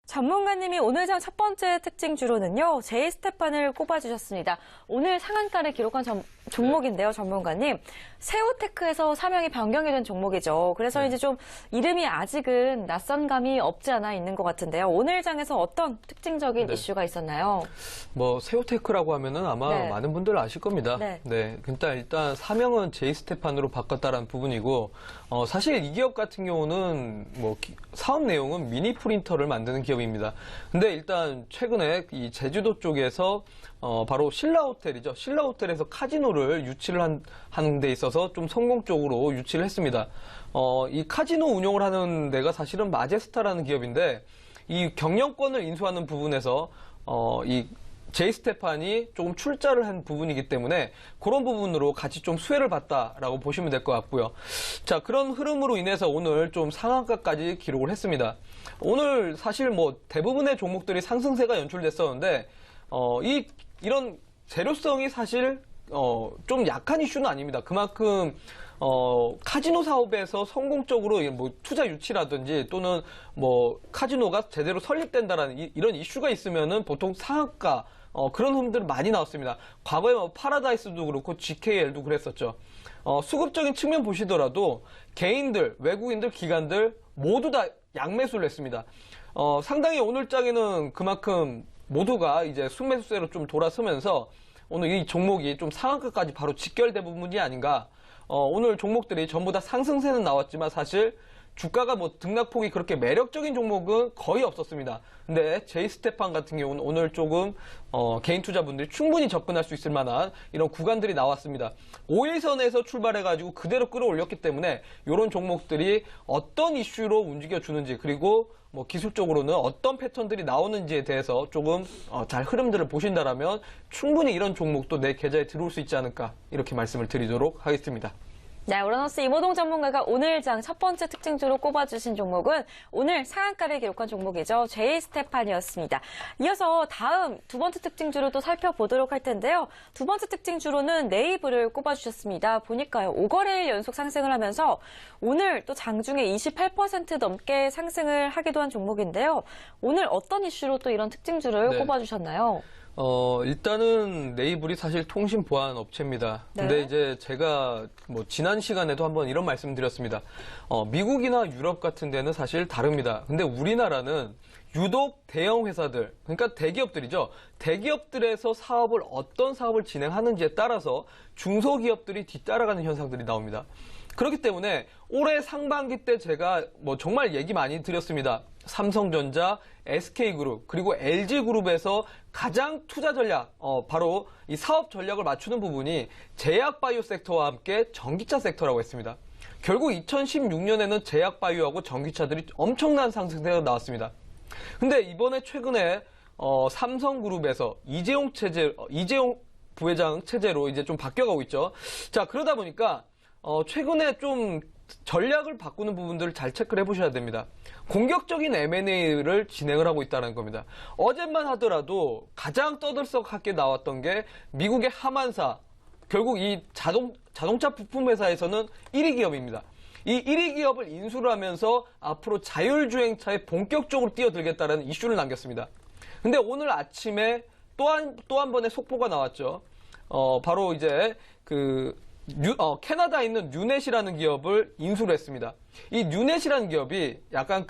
전문가님이 오늘 장 첫 번째 특징주로는요, 제이스테판을 꼽아주셨습니다. 오늘 상한가를 기록한 종목인데요, 전문가님. 세우테크에서 사명이 변경이 된 종목이죠. 그래서 이제 좀 이름이 아직은 낯선 감이 없지 않아 있는 것 같은데요. 오늘 장에서 어떤 특징적인 이슈가 있었나요? 세우테크라고 하면은 아마 많은 분들 아실 겁니다. 일단 사명은 제이스테판으로 바꿨다라는 부분이고, 사실 이 기업 같은 경우는 사업 내용은 미니 프린터를 만드는 기업입니다. 근데 일단 최근에 이 제주도 쪽에서 바로 신라호텔이죠. 신라호텔에서 카지노를 유치를 하는 데 있어서 좀 성공적으로 유치를 했습니다. 이 카지노 운영을 하는 데가 사실은 마제스타라는 기업인데, 이 경영권을 인수하는 부분에서 이 제이스테판이 조금 출자를 한 부분이기 때문에 그런 부분으로 같이 좀 수혜를 봤다라고 보시면 될 것 같고요. 자, 그런 흐름으로 인해서 오늘 좀 상한가까지 기록을 했습니다. 오늘 사실 대부분의 종목들이 상승세가 연출됐었는데 이런 재료성이 사실 좀 약한 이슈는 아닙니다. 그만큼 카지노 사업에서 성공적으로 투자 유치라든지 또는 카지노가 제대로 설립된다라는 이런 이슈가 있으면은 보통 상한가 그런 흐름들이 많이 나왔습니다. 과거에 파라다이스도 그렇고 GKL도 그랬었죠. 수급적인 측면 보시더라도 개인들, 외국인들, 기관들 모두 다 양매수를 했습니다. 상당히 오늘장에는 그만큼 모두가 이제 순매수세로 좀 돌아서면서 오늘 이 종목이 좀 상한가까지 바로 직결된 부분이 아닌가. 오늘 종목들이 전부 다 상승세는 나왔지만 사실 주가가 등락폭이 그렇게 매력적인 종목은 거의 없었습니다. 근데 제이스테판 같은 경우는 오늘 조금 개인 투자분들이 충분히 접근할 수 있을 만한 이런 구간들이 나왔습니다. 5일선에서 출발해가지고 그대로 끌어올렸기 때문에 이런 종목들이 어떤 이슈로 움직여주는지, 그리고 기술적으로는 어떤 패턴들이 나오는지에 대해서 조금 잘 흐름들을 보신다라면 충분히 이런 종목도 내 계좌에 들어올 수 있지 않을까, 이렇게 말씀을 드리도록 하겠습니다. 네, 우라노스 이모동 전문가가 오늘 장 첫 번째 특징주로 꼽아주신 종목은 오늘 상한가를 기록한 종목이죠. 제이스테판이었습니다. 이어서 다음 두 번째 특징주로 또 살펴보도록 할 텐데요. 두 번째 특징주로는 네이버를 꼽아주셨습니다. 보니까요, 5거래일 연속 상승을 하면서 오늘 또 장중에 28% 넘게 상승을 하기도 한 종목인데요. 오늘 어떤 이슈로 또 이런 특징주를 꼽아주셨나요? 일단은 네이블이 사실 통신 보안 업체입니다. 근데 이제 제가 지난 시간에도 한번 이런 말씀 드렸습니다. 미국이나 유럽 같은 데는 사실 다릅니다. 근데 우리나라는 유독 대형 회사들, 그러니까 대기업들이죠. 대기업들에서 어떤 사업을 진행하는지에 따라서 중소기업들이 뒤따라가는 현상들이 나옵니다. 그렇기 때문에 올해 상반기 때 제가 정말 얘기 많이 드렸습니다. 삼성전자, SK그룹, 그리고 LG그룹에서 가장 투자 전략, 바로 이 사업 전략을 맞추는 부분이 제약바이오 섹터와 함께 전기차 섹터라고 했습니다. 결국 2016년에는 제약바이오하고 전기차들이 엄청난 상승세가 나왔습니다. 근데 이번에 최근에 삼성그룹에서 이재용 부회장 체제로 이제 좀 바뀌어가고 있죠. 자, 그러다 보니까 최근에 좀 전략을 바꾸는 부분들을 잘 체크를 해보셔야 됩니다. 공격적인 M&A를 진행을 하고 있다는 겁니다. 어제만 하더라도 가장 떠들썩하게 나왔던 게 미국의 하만사, 결국 이 자동차 부품 회사에서는 1위 기업입니다. 이 1위 기업을 인수를 하면서 앞으로 자율주행차에 본격적으로 뛰어들겠다는 이슈를 남겼습니다. 근데 오늘 아침에 또 한 번의 속보가 나왔죠. 바로 이제 캐나다에 있는 뉴넷이라는 기업을 인수를 했습니다. 이 뉴넷이라는 기업이 약간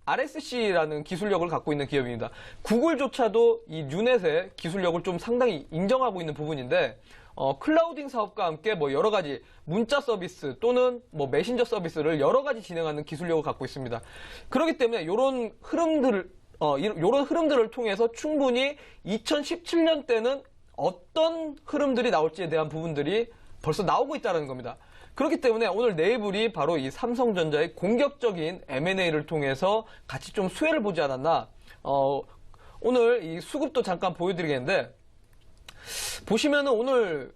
RSC라는 기술력을 갖고 있는 기업입니다. 구글조차도 이 뉴넷의 기술력을 좀 상당히 인정하고 있는 부분인데, 클라우딩 사업과 함께 여러 가지 문자 서비스 또는 메신저 서비스를 여러 가지 진행하는 기술력을 갖고 있습니다. 그렇기 때문에 이런 흐름들을 통해서 충분히 2017년 때는 어떤 흐름들이 나올지에 대한 부분들이 벌써 나오고 있다는 겁니다. 그렇기 때문에 오늘 네이블이 바로 이 삼성전자의 공격적인 M&A를 통해서 같이 좀 수혜를 보지 않았나. 오늘 이 수급도 잠깐 보여드리겠는데, 보시면은 오늘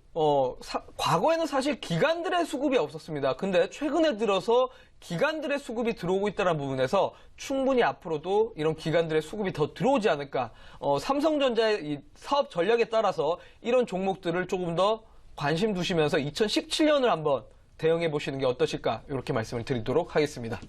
과거에는 사실 기관들의 수급이 없었습니다. 근데 최근에 들어서 기관들의 수급이 들어오고 있다는 부분에서 충분히 앞으로도 이런 기관들의 수급이 더 들어오지 않을까. 삼성전자의 이 사업 전략에 따라서 이런 종목들을 조금 더 관심 두시면서 2017년을 한번 대응해 보시는 게 어떠실까, 이렇게 말씀을 드리도록 하겠습니다.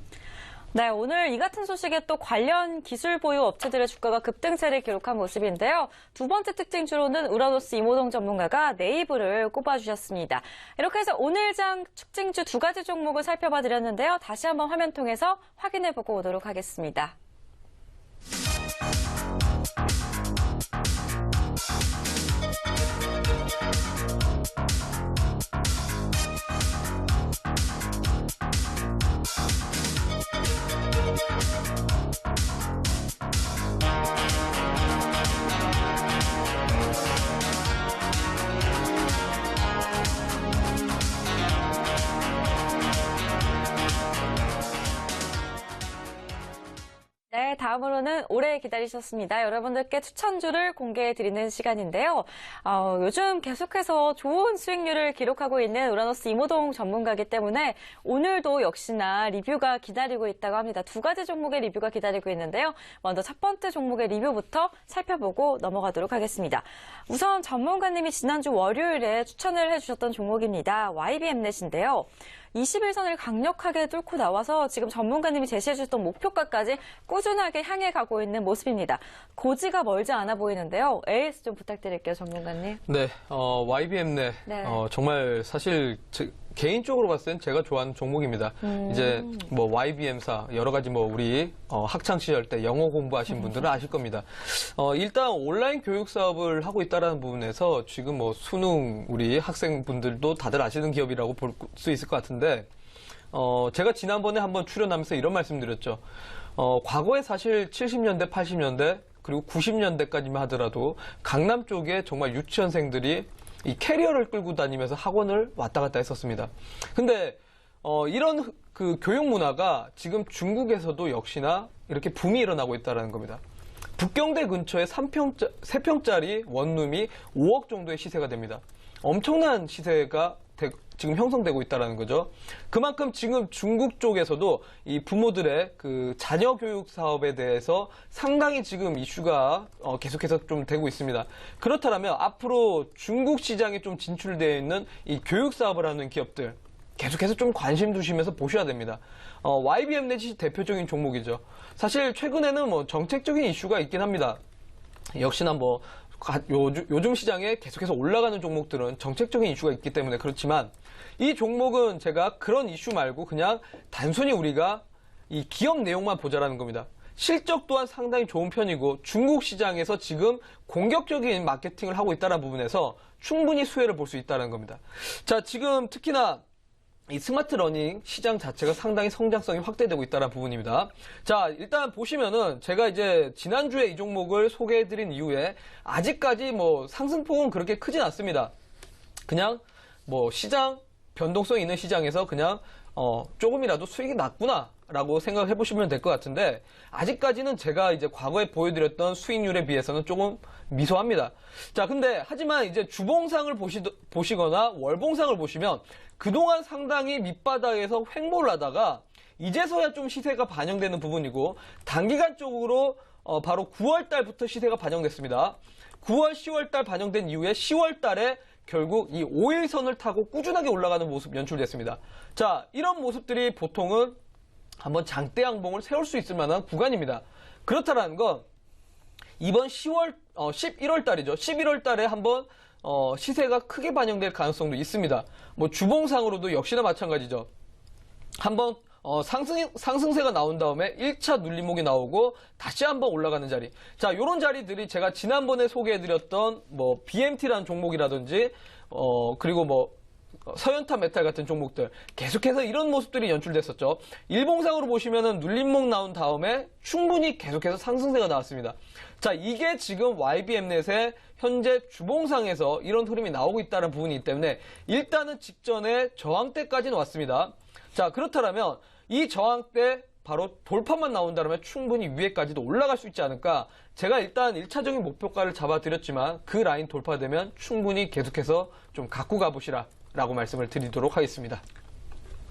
네, 오늘 이 같은 소식에 또 관련 기술 보유 업체들의 주가가 급등세를 기록한 모습인데요. 두 번째 특징주로는 우라노스 이모동 전문가가 네이버를 꼽아주셨습니다. 이렇게 해서 오늘 장 특징주 두 가지 종목을 살펴봐 드렸는데요. 다시 한번 화면 통해서 확인해보고 오도록 하겠습니다. 네, 다음으로는 오래 기다리셨습니다. 여러분들께 추천주를 공개해드리는 시간인데요. 요즘 계속해서 좋은 수익률을 기록하고 있는 우라노스 이모동 전문가이기 때문에 오늘도 역시나 리뷰가 기다리고 있다고 합니다. 두 가지 종목의 리뷰가 기다리고 있는데요. 먼저 첫 번째 종목의 리뷰부터 살펴보고 넘어가도록 하겠습니다. 우선 전문가님이 지난주 월요일에 추천을 해주셨던 종목입니다. YBM넷인데요. 21선을 강력하게 뚫고 나와서 지금 전문가님이 제시해주셨던 목표가까지 꾸준하게 향해 가고 있는 모습입니다. 고지가 멀지 않아 보이는데요. AS 좀 부탁드릴게요, 전문가님. 네, YBM넷 네. 정말 사실 개인적으로 봤을 땐 제가 좋아하는 종목입니다. 이제 뭐 YBM사 여러 가지 뭐 우리 학창 시절 때 영어 공부하신 분들은 아실 겁니다. 일단 온라인 교육 사업을 하고 있다는 부분에서 지금 뭐 수능 우리 학생분들도 다들 아시는 기업이라고 볼 수 있을 것 같은데 제가 지난번에 한번 출연하면서 이런 말씀드렸죠. 과거에 사실 70년대, 80년대 그리고 90년대까지만 하더라도 강남 쪽에 정말 유치원생들이 이 캐리어를 끌고 다니면서 학원을 왔다 갔다 했었습니다. 근데 이런 그 교육 문화가 지금 중국에서도 역시나 이렇게 붐이 일어나고 있다는 겁니다. 북경대 근처에 3평짜리 원룸이 5억 정도의 시세가 됩니다. 엄청난 시세가 지금 형성되고 있다는 거죠. 그만큼 지금 중국 쪽에서도 이 부모들의 그 자녀 교육 사업에 대해서 상당히 지금 이슈가 계속해서 좀 되고 있습니다. 그렇다면 앞으로 중국 시장에 좀 진출되어 있는 이 교육 사업을 하는 기업들 계속해서 좀 관심 두시면서 보셔야 됩니다. YBM넷이 대표적인 종목이죠. 사실 최근에는 뭐 정책적인 이슈가 있긴 합니다. 역시나 뭐 요즘 시장에 계속해서 올라가는 종목들은 정책적인 이슈가 있기 때문에 그렇지만 이 종목은 제가 그런 이슈 말고 그냥 단순히 우리가 이 기업 내용만 보자라는 겁니다. 실적 또한 상당히 좋은 편이고 중국 시장에서 지금 공격적인 마케팅을 하고 있다는 부분에서 충분히 수혜를 볼 수 있다는 겁니다. 자, 지금 특히나 이 스마트 러닝 시장 자체가 상당히 성장성이 확대되고 있다는 부분입니다. 자, 일단 보시면은 제가 이제 지난주에 이 종목을 소개해드린 이후에 아직까지 뭐 상승폭은 그렇게 크진 않습니다. 그냥 뭐 시장, 변동성 있는 시장에서 그냥 조금이라도 수익이 났구나 라고 생각해 보시면 될 것 같은데 아직까지는 제가 이제 과거에 보여드렸던 수익률에 비해서는 조금 미소합니다. 자, 근데 하지만 이제 주봉상을 보시거나 월봉상을 보시면 그동안 상당히 밑바닥에서 횡보를 하다가 이제서야 좀 시세가 반영되는 부분이고 단기간적으로 바로 9월 달부터 시세가 반영됐습니다. 9월, 10월 달 반영된 이후에 10월 달에 결국 이 5일선을 타고 꾸준하게 올라가는 모습 연출됐습니다. 자, 이런 모습들이 보통은 한번 장대 양봉을 세울 수 있을 만한 구간입니다. 그렇다라는 건 이번 11월 달이죠. 11월 달에 한번 시세가 크게 반영될 가능성도 있습니다. 뭐 주봉상으로도 역시나 마찬가지죠. 한번 상승세가 나온 다음에 1차 눌림목이 나오고 다시 한번 올라가는 자리. 자, 요런 자리들이 제가 지난번에 소개해드렸던 뭐 BMT라는 종목이라든지 그리고 뭐 서연타 메탈 같은 종목들 계속해서 이런 모습들이 연출됐었죠. 일봉상으로 보시면은 눌림목 나온 다음에 충분히 계속해서 상승세가 나왔습니다. 자, 이게 지금 YBM넷의 현재 주봉상에서 이런 흐름이 나오고 있다는 부분이기 때문에 일단은 직전에 저항대까지는 왔습니다. 자, 그렇다면 이 저항대 바로 돌파만 나온다면 충분히 위에까지도 올라갈 수 있지 않을까. 제가 일단 1차적인 목표가를 잡아드렸지만 그 라인 돌파되면 충분히 계속해서 좀 갖고 가보시라 라고 말씀을 드리도록 하겠습니다.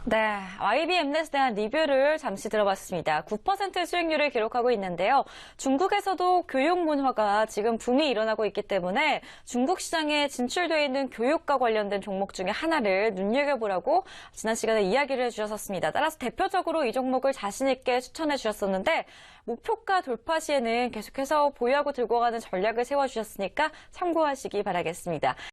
네, YBM넷에 대한 리뷰를 잠시 들어봤습니다. 9% 수익률을 기록하고 있는데요. 중국에서도 교육 문화가 지금 붐이 일어나고 있기 때문에 중국 시장에 진출되어 있는 교육과 관련된 종목 중에 하나를 눈여겨보라고 지난 시간에 이야기를 해주셨었습니다. 따라서 대표적으로 이 종목을 자신 있게 추천해 주셨었는데 목표가 돌파 시에는 계속해서 보유하고 들고 가는 전략을 세워주셨으니까 참고하시기 바라겠습니다.